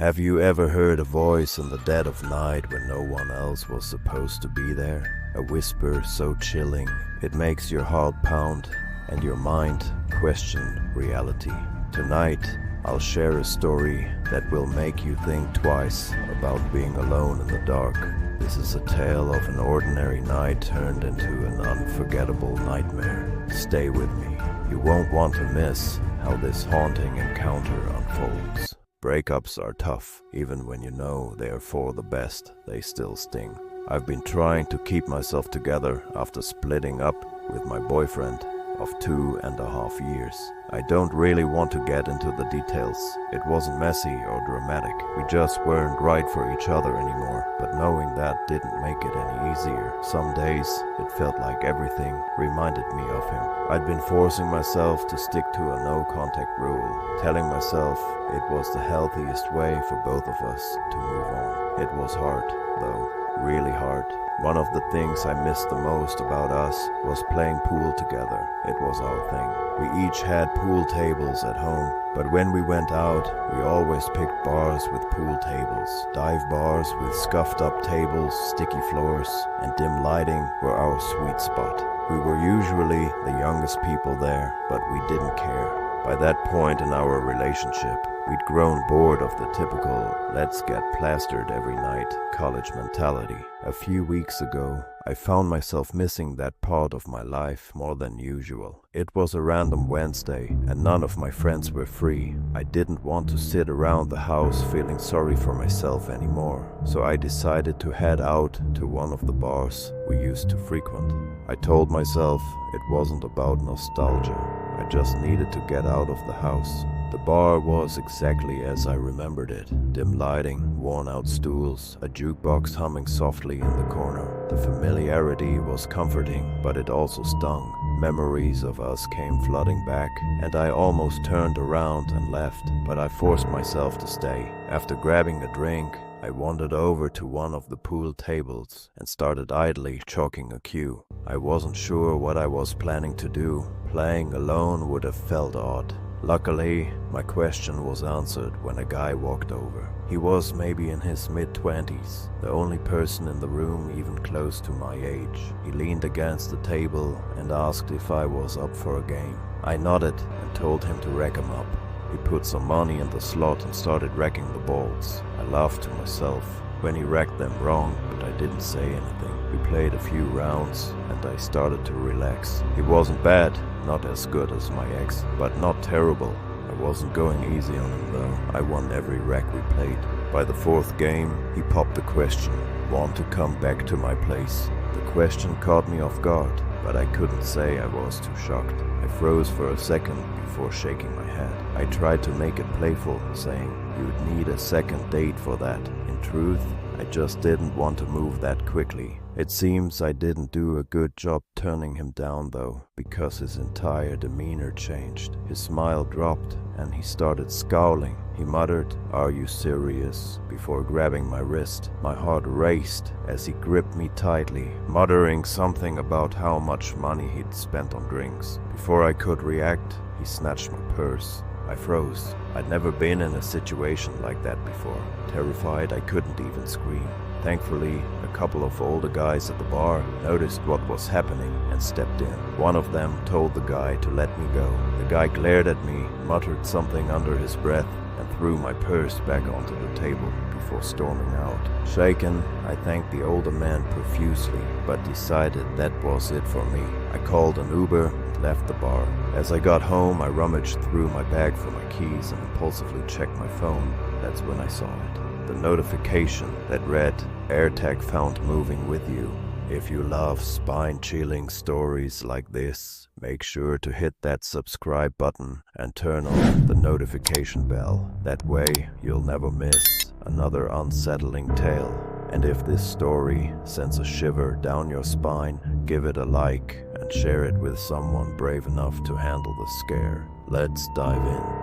Have you ever heard a voice in the dead of night when no one else was supposed to be there? A whisper so chilling, it makes your heart pound and your mind question reality. Tonight, I'll share a story that will make you think twice about being alone in the dark. This is a tale of an ordinary night turned into an unforgettable nightmare. Stay with me. You won't want to miss how this haunting encounter unfolds. Breakups are tough, even when you know they are for the best, they still sting. I've been trying to keep myself together after splitting up with my boyfriend of 2.5 years. I don't really want to get into the details. It wasn't messy or dramatic. We just weren't right for each other anymore. But knowing that didn't make it any easier. Some days, it felt like everything reminded me of him. I'd been forcing myself to stick to a no-contact rule, telling myself it was the healthiest way for both of us to move on. It was hard, though. Really hard. One of the things I missed the most about us was playing pool together. It was our thing. We each had pool tables at home, but when we went out, we always picked bars with pool tables. Dive bars with scuffed up tables, sticky floors, and dim lighting were our sweet spot. We were usually the youngest people there, but we didn't care. By that point in our relationship, we'd grown bored of the typical let's get plastered every night college mentality. A few weeks ago, I found myself missing that part of my life more than usual. It was a random Wednesday and none of my friends were free. I didn't want to sit around the house feeling sorry for myself anymore, so I decided to head out to one of the bars we used to frequent. I told myself it wasn't about nostalgia. I just needed to get out of the house. The bar was exactly as I remembered it. Dim lighting, worn-out stools, a jukebox humming softly in the corner. The familiarity was comforting, but it also stung. Memories of us came flooding back, and I almost turned around and left, but I forced myself to stay. After grabbing a drink, I wandered over to one of the pool tables and started idly chalking a cue. I wasn't sure what I was planning to do. Playing alone would have felt odd. Luckily, my question was answered when a guy walked over. He was maybe in his mid-20s, the only person in the room even close to my age. He leaned against the table and asked if I was up for a game. I nodded and told him to rack 'em up. He put some money in the slot and started racking the balls. I laughed to myself when he racked them wrong, but I didn't say anything. We played a few rounds and I started to relax. He wasn't bad, not as good as my ex, but not terrible. I wasn't going easy on him though. I won every rack we played. By the fourth game, he popped the question, "Want to come back to my place?" The question caught me off guard, but I couldn't say I was too shocked. I froze for a second before shaking my head. I tried to make it playful, saying, "You'd need a second date for that." In truth, I just didn't want to move that quickly. It seems I didn't do a good job turning him down though, because his entire demeanor changed. His smile dropped and he started scowling. He muttered, "Are you serious?" before grabbing my wrist. My heart raced as he gripped me tightly, muttering something about how much money he'd spent on drinks. Before I could react, he snatched my purse. I froze. I'd never been in a situation like that before. Terrified, I couldn't even scream. Thankfully, a couple of older guys at the bar noticed what was happening and stepped in. One of them told the guy to let me go. The guy glared at me, muttered something under his breath, and threw my purse back onto the table before storming out. Shaken, I thanked the older man profusely, but decided that was it for me. I called an Uber and left the bar. As I got home, I rummaged through my bag for my keys and impulsively checked my phone. That's when I saw it. The notification that read, "AirTag found moving with you." If you love spine-chilling stories like this, make sure to hit that subscribe button and turn on the notification bell. That way, you'll never miss another unsettling tale. And if this story sends a shiver down your spine, give it a like and share it with someone brave enough to handle the scare. Let's dive in.